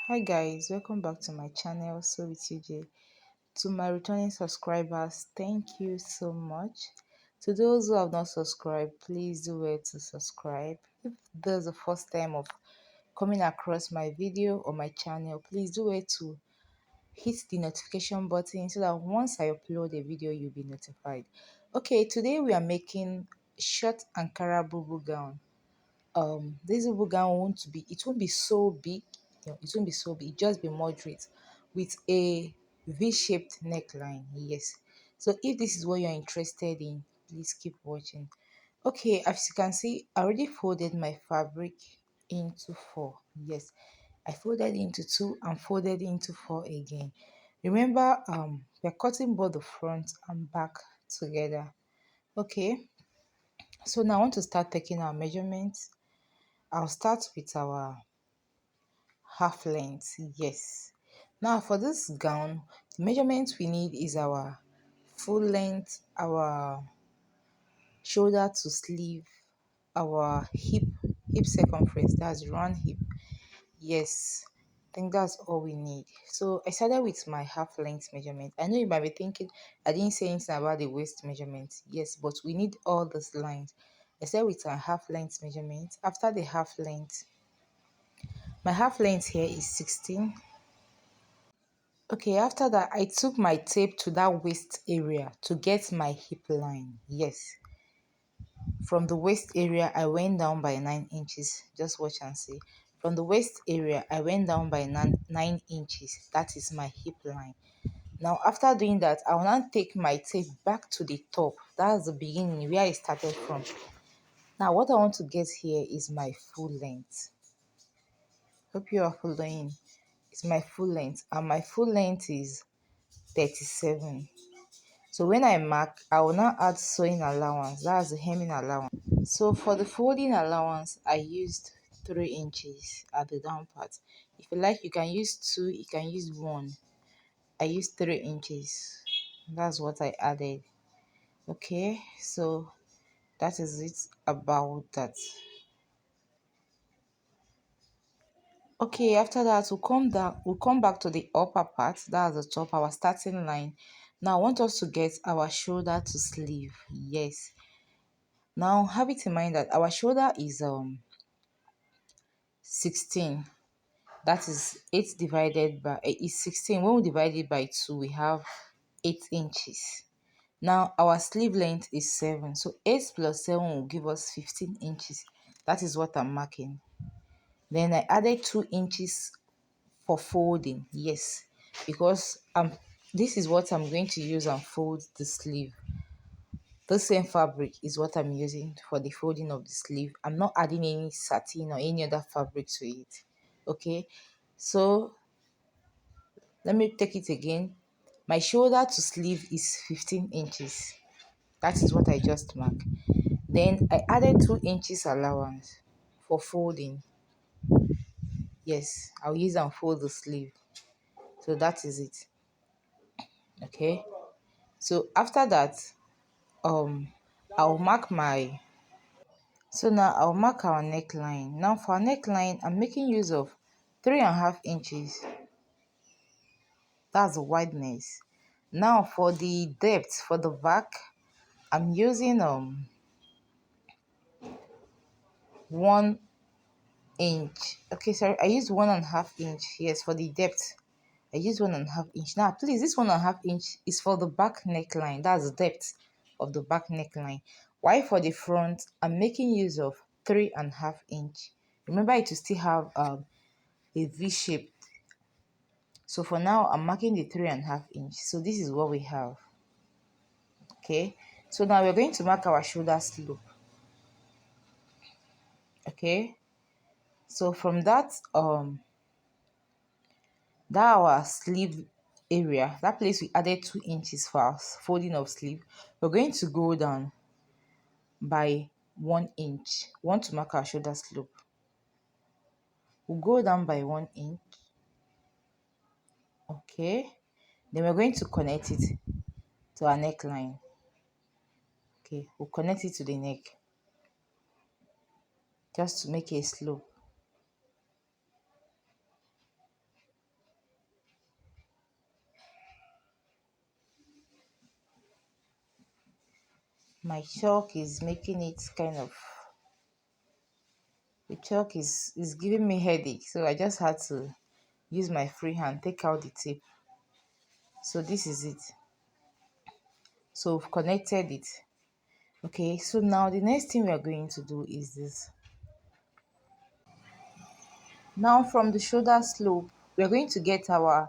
Hi guys, welcome back to my channel. So with you, Jay. To my returning subscribers, thank you so much. To those who have not subscribed, please do well to subscribe. If this is the first time of coming across my video or my channel, please do well to hit the notification button so that once I upload a video, you'll be notified. Okay, today we are making short ankara bubu gown. This bubu gown won't be so big, it won't be so big, just be moderate with a v-shaped neckline. Yes, so if this is what you're interested in, please keep watching. Okay, as you can see, I already folded my fabric into four. Yes, I folded into two and folded into four again. Remember, we're cutting both the front and back together. Okay, so now I want to start taking our measurements. I'll start with our half length. Yes, now for this gown, the measurement we need is our full length, our shoulder to sleeve, our hip circumference, that's round hip. Yes, I think that's all we need. So I started with my half length measurement. I know you might be thinking I didn't say anything about the waist measurement. Yes, but we need all those lines. I started with our half length measurement. After the half length, my half length here is 16. Okay, after that, I took my tape to that waist area to get my hip line. Yes, from the waist area, I went down by 9 inches. Just watch and see. From the waist area, I went down by 9 inches. That is my hip line. Now, after doing that, I will now take my tape back to the top. That's the beginning where I started from. Now, what I want to get here is my full length. Hope you are following. It's my full length, and my full length is 37. So when I mark, I will now add sewing allowance. That's the hemming allowance. So for the folding allowance, I used 3 inches at the down part. If you like, you can use 2, you can use 1. I used 3 inches. That's what I added. Okay, so that is it about that. Okay, after that we'll come back to the upper part. That's the top, our starting line. Now I want us to get our shoulder to sleeve. Yes. Now have it in mind that our shoulder is 16. That is 8 divided by is 16. When we divide it by 2, we have 8 inches. Now our sleeve length is 7. So 8 plus 7 will give us 15 inches. That is what I'm marking. Then I added 2 inches for folding. Yes, because this is what I'm going to use and fold the sleeve. The same fabric is what I'm using for the folding of the sleeve. I'm not adding any satin or any other fabric to it. Okay, so let me take it again. My shoulder to sleeve is 15 inches. That is what I just marked. Then I added 2 inches allowance for folding. Yes, I'll use and fold the sleeve. So that is it. Okay. So after that, I'll mark my so now I'll mark our neckline. Now for our neckline, I'm making use of 3.5 inches. That's the wideness. Now for the depth for the back, I'm using 1 inch. Okay, sorry, I used 1.5 inch. Yes, for the depth. I used 1.5 inch. Now please, this 1.5 inch is for the back neckline. That's the depth of the back neckline. While for the front, I'm making use of 3.5 inch. Remember it to still have a V shape. So for now, I'm marking the 3.5 inch. So this is what we have. Okay. So now we're going to mark our shoulder slope. Okay. So from that our sleeve area, that place we added 2 inches for our folding of sleeve, we're going to go down by 1 inch. We want to mark our shoulder slope. We'll go down by 1 inch. Okay, then we're going to connect it to our neckline. Okay, we'll connect it to the neck just to make a slope. My chalk is making it kind of, the chalk is giving me headache, so I just had to use my free hand, take out the tape. So this is it. So we've connected it. Okay, so now the next thing we are going to do is this. Now from the shoulder slope, we are going to get our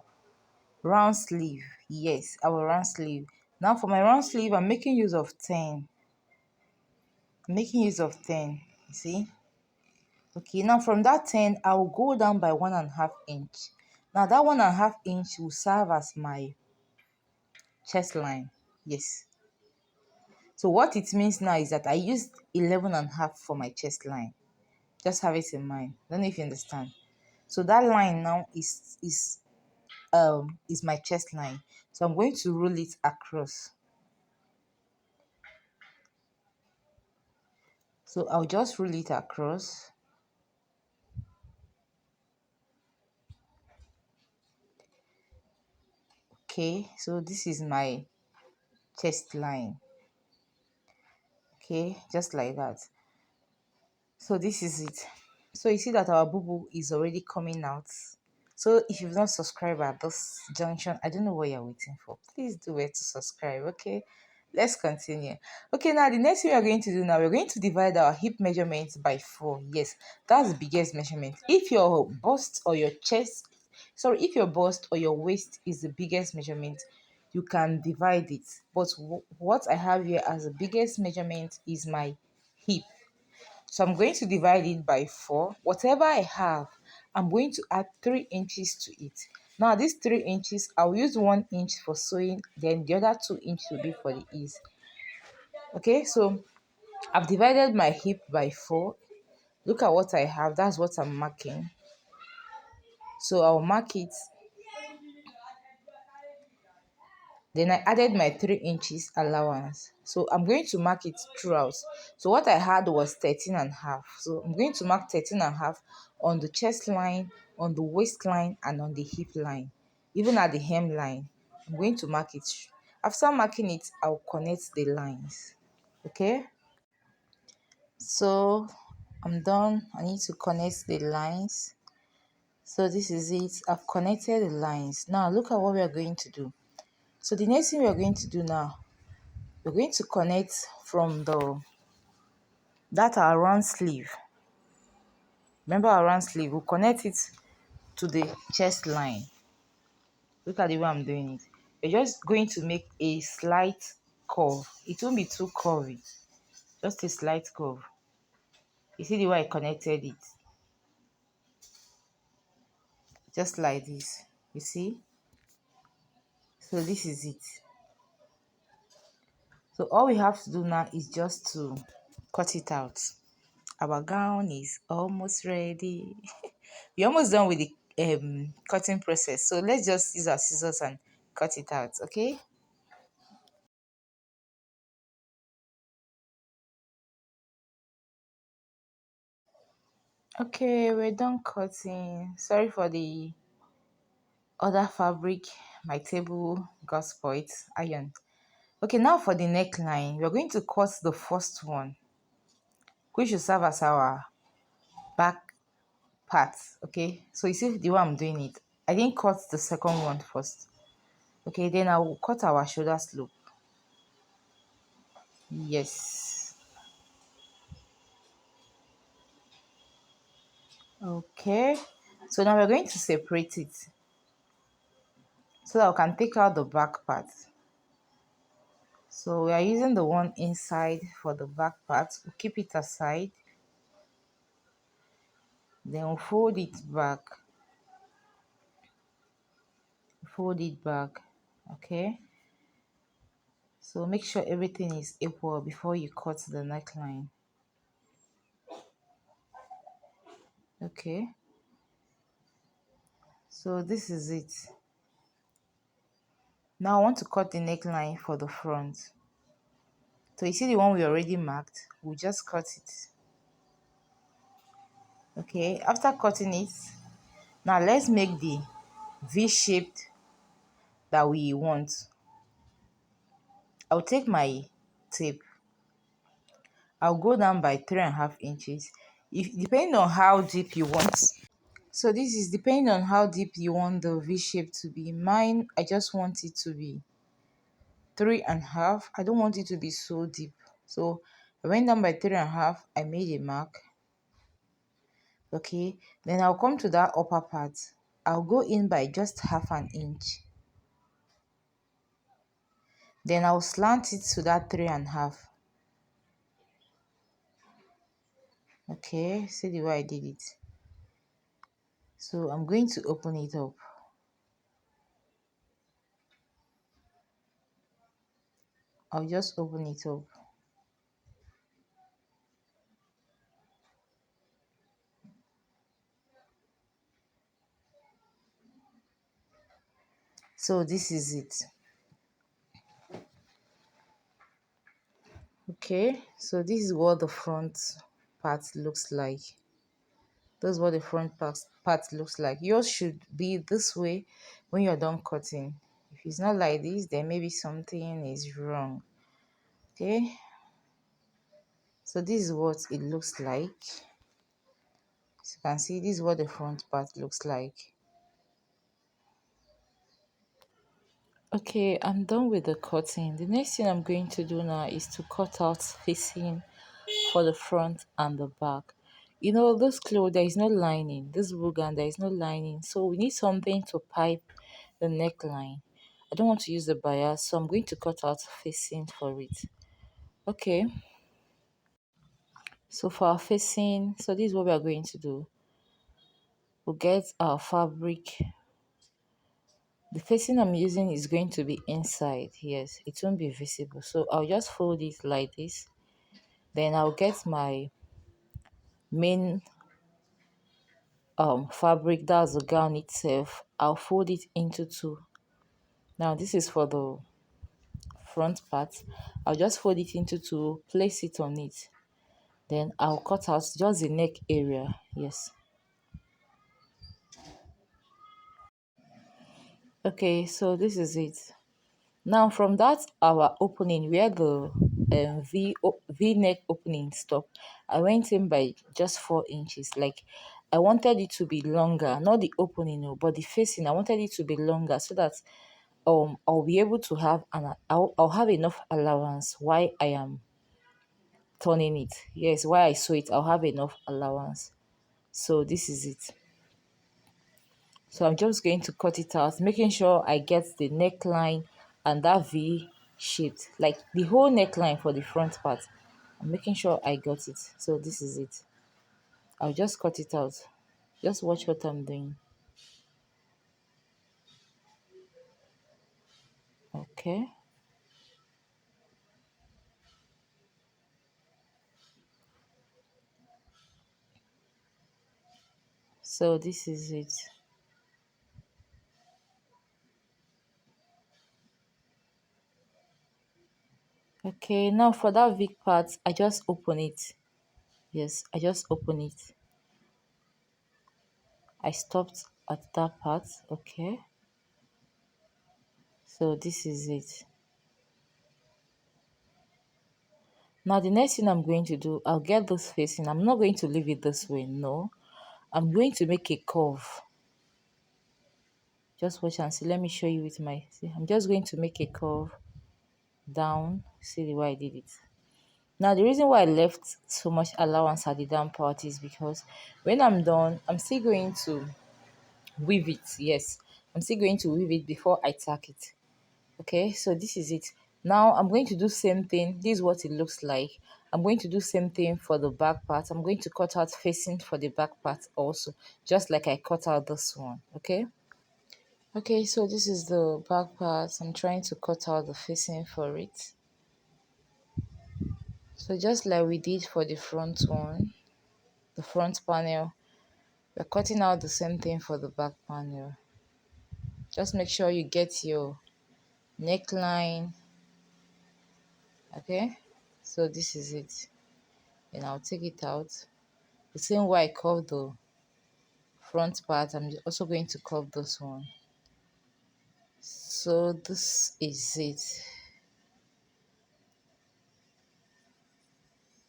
round sleeve. Yes, our round sleeve. Now for my round sleeve, I'm making use of 10. I'm making use of 10. You see? Okay, now from that 10, I will go down by 1.5 inch. Now that 1.5 inch will serve as my chest line. Yes. So what it means now is that I used 11.5 for my chest line. Just have it in mind. I don't know if you understand. So that line now is my chest line. So I'm going to roll it across. So I'll just roll it across. Okay, so this is my chest line. Okay, just like that. So this is it. So you see that our boo is already coming out. So if you've not subscribed at this junction, I don't know what you're waiting for. Please do it to subscribe, okay? Let's continue. Okay, now the next thing we are going to do now, we're going to divide our hip measurements by 4. Yes, that's the biggest measurement. If your bust or your chest, sorry, if your bust or your waist is the biggest measurement, you can divide it. But what I have here as the biggest measurement is my hip. So I'm going to divide it by 4. Whatever I have, I'm going to add 3 inches to it. Now these 3 inches, I'll use 1 inch for sewing, then the other 2 inches will be for the ease. Okay, so I've divided my hip by 4. Look at what I have. That's what I'm marking. So I'll mark it. Then I added my 3 inches allowance. So I'm going to mark it throughout. So what I had was 13.5. So I'm going to mark 13.5 on the chest line, on the waistline, and on the hip line. Even at the hemline, I'm going to mark it. After marking it, I'll connect the lines. Okay? So I'm done. I need to connect the lines. So this is it. I've connected the lines. Now look at what we are going to do. So the next thing we are going to do now, we're going to connect from our round sleeve. Remember our round sleeve, we'll connect it to the chest line. Look at the way I'm doing it. We're just going to make a slight curve. It won't be too curvy, just a slight curve. You see the way I connected it? Just like this. You see? So this is it. So all we have to do now is just to cut it out. Our gown is almost ready. We're almost done with the cutting process. So let's just use our scissors and cut it out, okay? Okay, we're done cutting. Sorry for the other fabric. My table got spoiled. Iron. Okay, now for the neckline, we're going to cut the first one, which will serve as our back part. Okay, so you see the way I'm doing it. I didn't cut the second one first. Okay, then I will cut our shoulder slope. Yes. Okay, so now we're going to separate it so that we can take out the back part. So we are using the one inside for the back part. We'll keep it aside. Then we'll fold it back. Fold it back. Okay. So make sure everything is equal before you cut the neckline. Okay. So this is it. Now I want to cut the neckline for the front. So you see the one we already marked? We'll just cut it. Okay. After cutting it, now let's make the V-shaped that we want. I'll take my tape. I'll go down by 3.5 inches. If depending on how deep you want. So this is depending on how deep you want the V shape to be. Mine, I just want it to be 3.5. I don't want it to be so deep. So I went down by 3.5. I made a mark. Okay, then I'll come to that upper part. I'll go in by just 0.5 inch. Then I'll slant it to that 3.5. Okay, see the way I did it. So I'm going to open it up. I'll just open it up. So this is it. Okay, so this is what the front part looks like. That's what the part looks like. Yours should be this way when you're done cutting. If it's not like this, then maybe something is wrong. Okay, so this is what it looks like. As you can see, this is what the front part looks like. Okay, I'm done with the cutting. The next thing I'm going to do now is to cut out facing for the front and the back. You know, this clothes, there is no lining. This bogan, there is no lining. So we need something to pipe the neckline. I don't want to use the bias, so I'm going to cut out facing for it. Okay, so for our facing, so this is what we are going to do. We'll get our fabric. The facing I'm using is going to be inside. Yes, it won't be visible. So I'll just fold it like this. Then I'll get my main fabric, that's the gown itself. I'll fold it into two. Now this is for the front part. I'll just fold it into two, place it on it. Then I'll cut out just the neck area. Yes. Okay, so this is it. Now from that our opening where the V neck opening stop, I went in by just 4 inches. Like I wanted it to be longer, not the opening, no, but the facing. I wanted it to be longer so that I'll be able to have I'll have enough allowance while I am turning it. Yes, while I sew it, I'll have enough allowance. So this is it. So I'm just going to cut it out, making sure I get the neckline and that V shaped, like the whole neckline for the front part. I'm making sure I got it. So this is it. I'll just cut it out. Just watch what I'm doing. Okay. So this is it. Okay, now for that V part, I just open it. Yes, I just open it. I stopped at that part. Okay. So this is it. Now the next thing I'm going to do, I'll get this facing. I'm not going to leave it this way. No. I'm going to make a curve. Just watch and see. Let me show you with my, see, I'm just going to make a curve down. See the way I did it. Now the reason why I left so much allowance at the down part is because when I'm done, I'm still going to weave it. Yes, I'm still going to weave it before I tack it. Okay, so this is it. Now I'm going to do same thing. This is what it looks like. I'm going to do same thing for the back part. I'm going to cut out facing for the back part also, just like I cut out this one. Okay. Okay, so this is the back part. I'm trying to cut out the facing for it. So just like we did for the front one, the front panel, we're cutting out the same thing for the back panel. Just make sure you get your neckline. Okay, so this is it. And I'll take it out. The same way I curve the front part, I'm also going to curve this one. So this is it.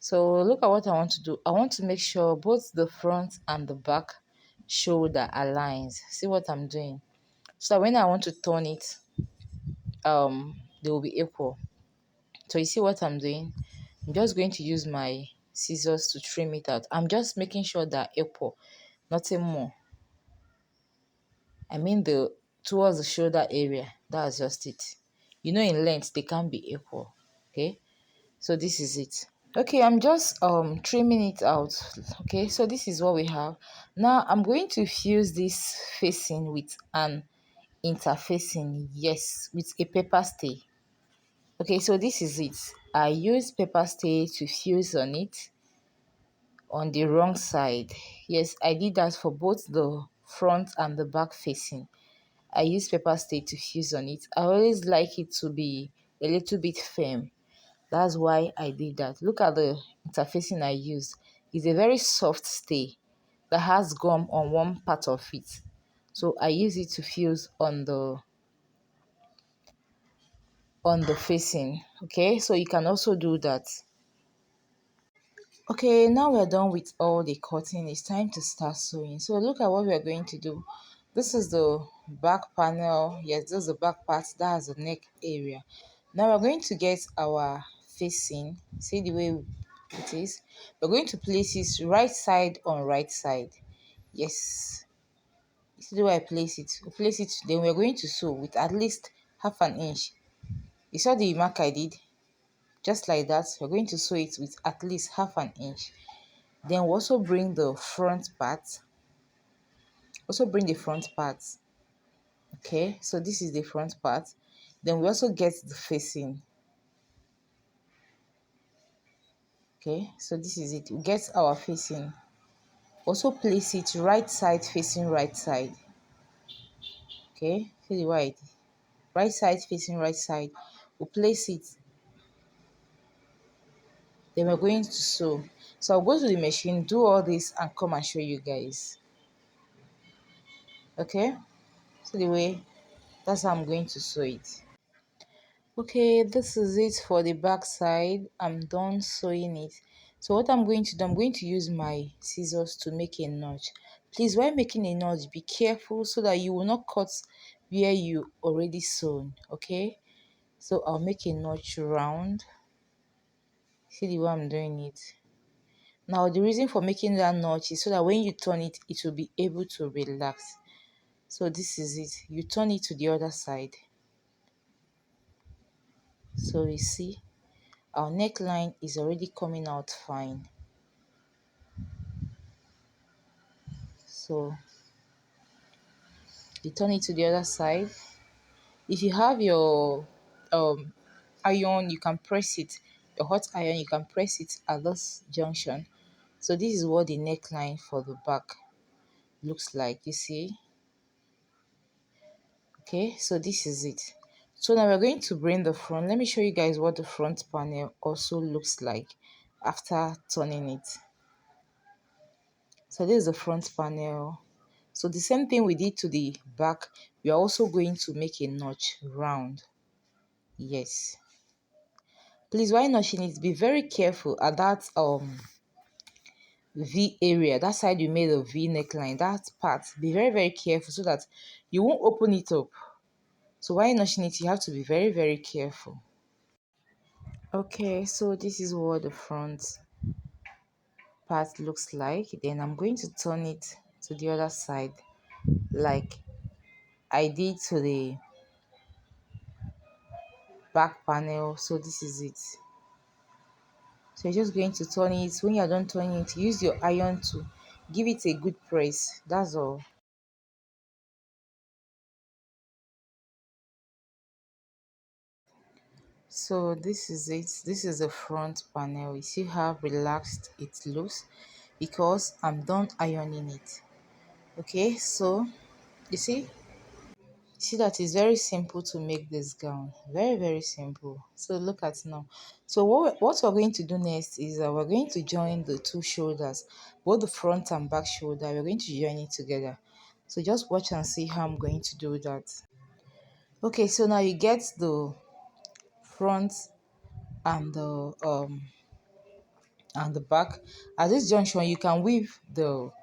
So look at what I want to do. I want to make sure both the front and the back shoulder aligns. See what I'm doing? So when I want to turn it, they will be equal. So you see what I'm doing? I'm just going to use my scissors to trim it out. I'm just making sure they're equal, nothing more. I mean the towards the shoulder area. That's just it. You know, in length they can't be equal. Okay, so this is it. Okay, I'm just trimming it out. Okay, so this is what we have. Now I'm going to fuse this facing with an interfacing, yes, with a paper stay. Okay, so this is it. I use paper stay to fuse on it on the wrong side. Yes, I did that for both the front and the back facing. I use paper stay to fuse on it. I always like it to be a little bit firm. That's why I did that. Look at the interfacing I used. It's a very soft stay that has gum on one part of it. So I use it to fuse on the facing. Okay, so you can also do that. Okay, now we're done with all the cutting. It's time to start sewing. So look at what we're going to do. This is the back panel. Yes, this is the back part. That's the neck area. Now we're going to get our facing. See the way it is? We're going to place it right side on right side. Yes. See the way I place it? We place it, then we're going to sew with at least half an inch. You saw the mark I did? Just like that, we're going to sew it with at least half an inch. Then we also bring the front part. Also bring the front part. Okay, so this is the front part. Then we also get the facing. Okay, so this is it. We get our facing. Also place it right side facing right side. Okay, see the white. Right side facing right side. We'll place it. Then we're going to sew. So I'll go to the machine, do all this, and come and show you guys. Okay, so the way that's how I'm going to sew it. Okay, this is it for the back side. I'm done sewing it. So what I'm going to do, I'm going to use my scissors to make a notch. Please, while making a notch, be careful so that you will not cut where you already sewn. Okay, so I'll make a notch round. See the way I'm doing it. Now the reason for making that notch is so that when you turn it, it will be able to relax. So this is it. You turn it to the other side. So you see, our neckline is already coming out fine. So you turn it to the other side. If you have your um iron, you can press it. Your hot iron, you can press it at this junction. So this is what the neckline for the back looks like. You see? Okay, so this is it. So now we're going to bring the front. Let me show you guys what the front panel also looks like after turning it. So this is the front panel. So the same thing we did to the back, we are also going to make a notch round. Yes. Please, while notching it, be very careful at that V area, that side you made a V neckline, that part, be very, very careful so that you won't open it up. So while notching it, you have to be very, very careful. Okay, so this is what the front part looks like. Then I'm going to turn it to the other side like I did to the back panel. So this is it. So you're just going to turn it. When you're done turning it, use your iron to give it a good press. That's all. So this is it. This is the front panel. You see how relaxed it looks because I'm done ironing it. Okay, so you see that it's very simple to make this gown. Very, very simple. So look at now. So what we're going to do next is we're going to join the two shoulders, both the front and back shoulder. We're going to join it together. So just watch and see how I'm going to do that. Okay, so now you get the front and and the back. At this junction, you can weave your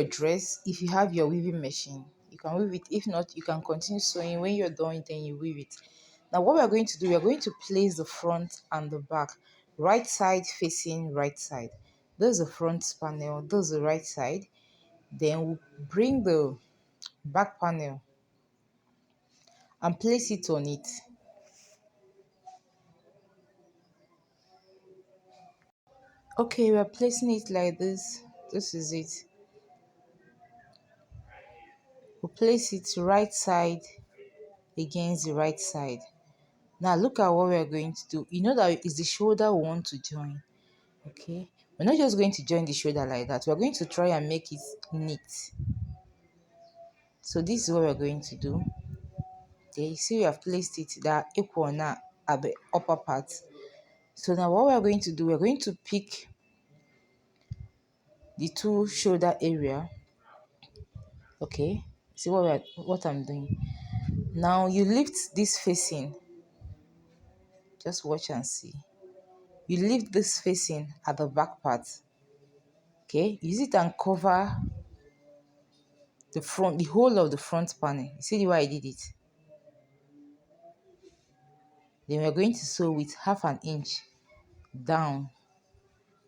dress if you have your weaving machine. You can weave it. If not, you can continue sewing. When you're done, then you weave it. Now, what we are going to do, we are going to place the front and the back, right side facing right side. This is the front panel. This is the right side. Then we'll bring the back panel and place it on it. Okay, we are placing it like this. This is it. We'll place it right side against the right side. Now look at what we are going to do. You know that it's the shoulder we want to join. Okay, we're not just going to join the shoulder like that. We're going to try and make it neat. So this is what we're going to do. Okay, you see we have placed it that equal now at the upper part. So now what we're going to do, we're going to pick the two shoulder area. Okay, see what I'm doing. Now you lift this facing. Just watch and see. You lift this facing at the back part. Okay, use it and cover the whole of the front panel. You see the way I did it? Then we're going to sew with 1/2 inch down.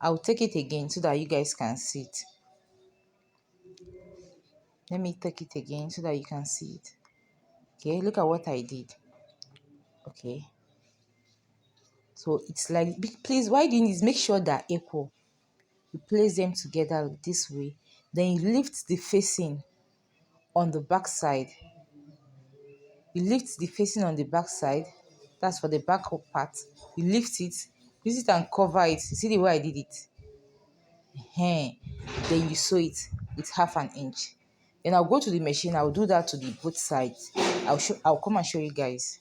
I'll take it again so that you guys can see it. Let me take it again so that you can see it. Okay, look at what I did. Okay, so it's like, please, why doing this? Make sure they're equal. You place them together this way. Then you lift the facing on the back side. You lift the facing on the back side. That's for the back part. You lift it, use it and cover it. You see the way I did it? Then you sew it with 1/2 inch. Then I'll go to the machine. I'll do that to the both sides. I'll come and show you guys.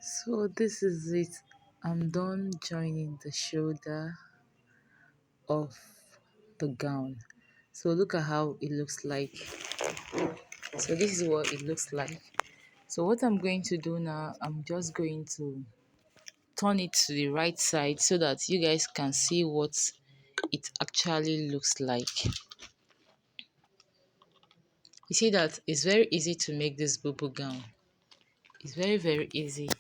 So this is it. I'm done joining the shoulder of the gown. So look at how it looks like. So this is what it looks like. So what I'm going to do now, I'm just going to turn it to the right side so that you guys can see what it actually looks like. You see that it's very easy to make this bubu gown. It's very, very easy.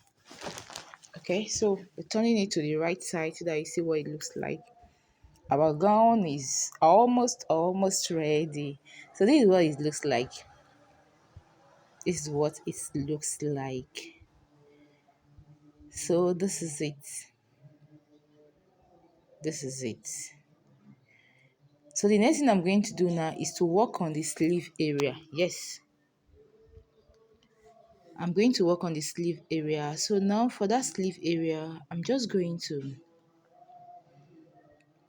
Okay, so we're turning it to the right side so that you see what it looks like. Our gown is almost ready. So this is what it looks like. This is what it looks like. So this is it. This is it. So the next thing I'm going to do now is to work on the sleeve area. Yes, I'm going to work on the sleeve area. So now for that sleeve area, I'm just going to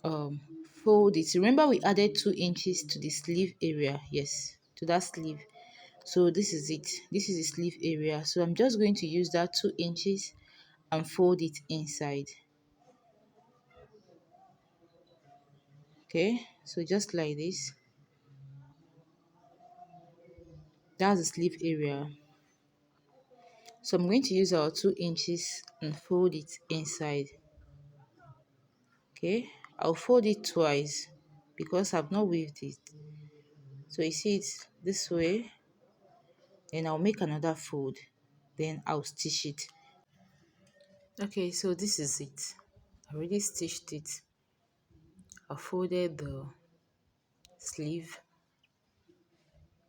um fold it. Remember we added 2 inches to the sleeve area. Yes, to that sleeve. So this is it. This is the sleeve area. So I'm just going to use that 2 inches and fold it inside. Okay, so just like this. That's the sleeve area. So I'm going to use our 2 inches and fold it inside. Okay, I'll fold it twice because I've not weaved it. So you see it this way, then I'll make another fold, then I'll stitch it. Okay, so this is it. I already stitched it. I folded the sleeve,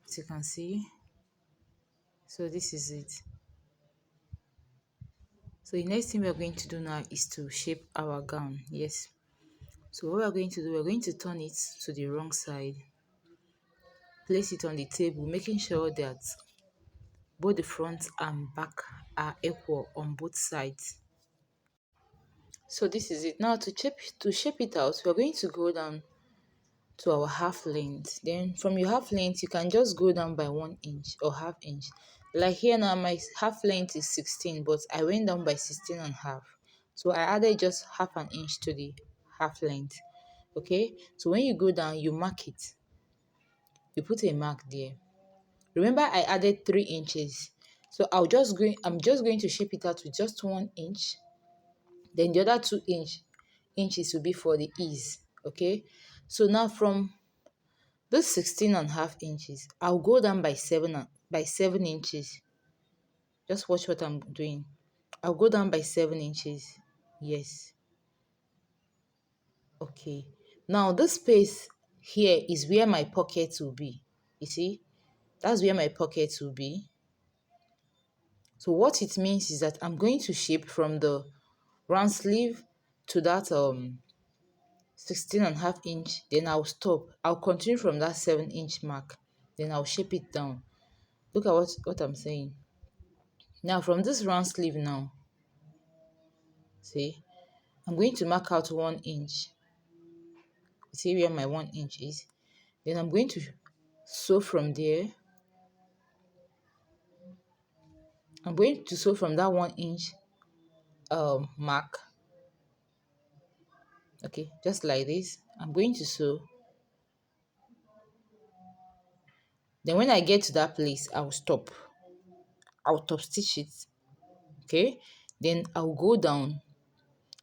as you can see. So this is it. So the next thing we're going to do now is to shape our gown. Yes, so what we're going to do, we're going to turn it to the wrong side, place it on the table, making sure that both the front and back are equal on both sides. So this is it. Now to shape it out, we're going to go down to our half length. Then from your half length, you can just go down by 1 inch or ½ inch. Like here now, my half length is 16, but I went down by 16 and half. So I added just ½ inch to the half length. Okay, so when you go down, you mark it. You put a mark there. Remember, I added 3 inches. So I'm just going to shape it out with just 1 inch. Then the other 2 inch, inches will be for the ease. Okay, so now from this 16.5 inches, I'll go down by 7 inches. Just watch what I'm doing. I'll go down by 7 inches. Yes. Okay. Now this space here is where my pocket will be. You see? That's where my pocket will be. So what it means is that I'm going to shape from the round sleeve to that 16.5 inch, then I'll stop. I'll continue from that 7 inch mark, then I'll shape it down. Look at what I'm saying. Now from this round sleeve now, see, I'm going to mark out 1 inch. See where my 1 inch is. Then I'm going to sew from there. I'm going to sew from that 1 inch mark. Okay, just like this. I'm going to sew. Then when I get to that place, I'll stop. I'll top stitch it. Okay, then I'll go down.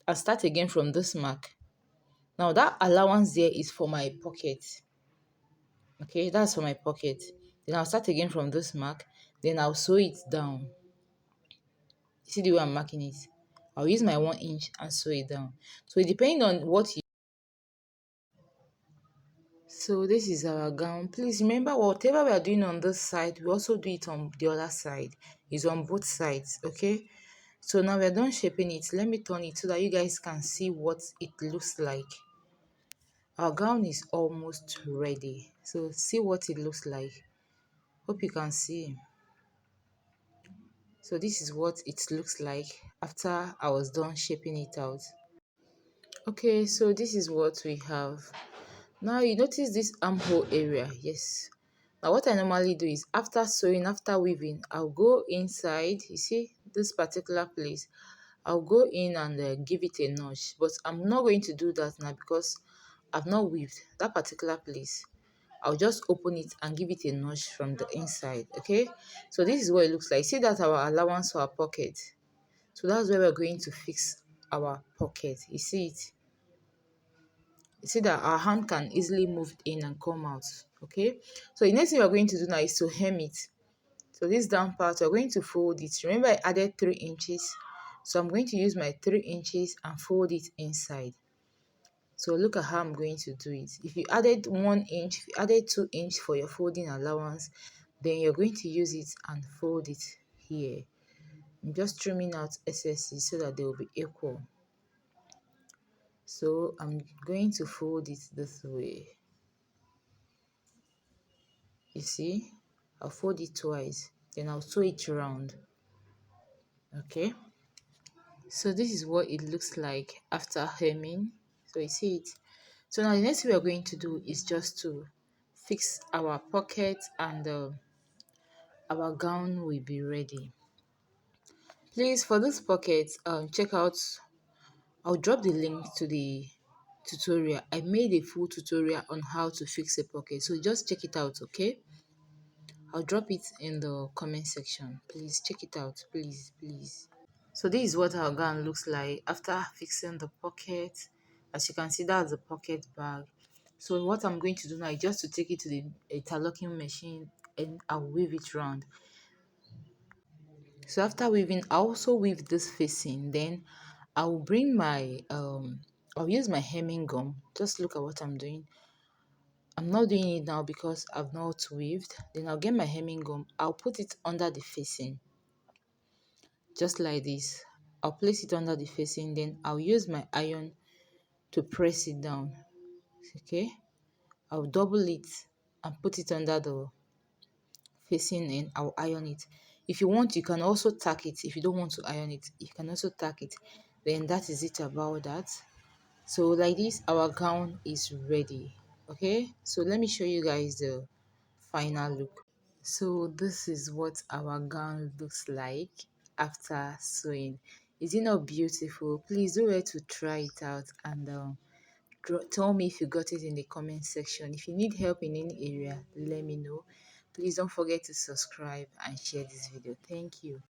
I'll start again from this mark. Now that allowance there is for my pocket. Okay, that's for my pocket. Then I'll start again from this mark. Then I'll sew it down. See the way I'm marking it? I'll use my 1 inch and sew it down. So depending on what you... So this is our gown. Please remember, whatever we are doing on this side, we also do it on the other side. It's on both sides, okay? So now we're done shaping it. Let me turn it so that you guys can see what it looks like. Our gown is almost ready. So see what it looks like. Hope you can see. So this is what it looks like after I was done shaping it out. Okay, so this is what we have. Now you notice this armhole area. Yes. Now what I normally do is after sewing, after weaving, I'll go inside. You see this particular place. I'll go in and give it a notch. But I'm not going to do that now because I've not weaved that particular place. I'll just open it and give it a notch from the inside. Okay, so this is what it looks like. See that our allowance for our pocket. So that's where we're going to fix our pocket. You see it? You see that our hand can easily move in and come out. Okay, so the next thing we're going to do now is to hem it. So this down part, we're going to fold it. Remember I added 3 inches. So I'm going to use my 3 inches and fold it inside. So look at how I'm going to do it. If you added 1 inch, if you added 2 inch for your folding allowance, then you're going to use it and fold it here. I'm just trimming out excesses so that they will be equal. So I'm going to fold it this way. You see, I'll fold it twice, then I'll sew it around. Okay, so this is what it looks like after hemming. So you see it. So now the next thing we're going to do is just to fix our pocket and our gown will be ready. Please, for this pocket, check out, I'll drop the link to the tutorial. I made a full tutorial on how to fix a pocket, so just check it out. Okay, I'll drop it in the comment section. Please check it out, please. So this is what our gown looks like after fixing the pocket. As you can see, that's the pocket bag. So what I'm going to do now is just to take it to the interlocking machine and I'll weave it round. So after weaving, I also weave this facing. Then I'll bring my I'll use my hemming gum. Just look at what I'm doing. I'm not doing it now because I've not weaved. Then I'll get my hemming gum. I'll put it under the facing, just like this. I'll place it under the facing. Then I'll use my iron to press it down. Okay, I'll double it and put it under the facing and I'll iron it. If you want, you can also tack it. If you don't want to iron it, you can also tack it. Then that is it about that. So like this, our gown is ready. Okay, so let me show you guys the final look. So this is what our gown looks like after sewing. Is it not beautiful? Please do it to try it out and tell me if you got it in the comment section. If you need help in any area, let me know. Please don't forget to subscribe and share this video. Thank you.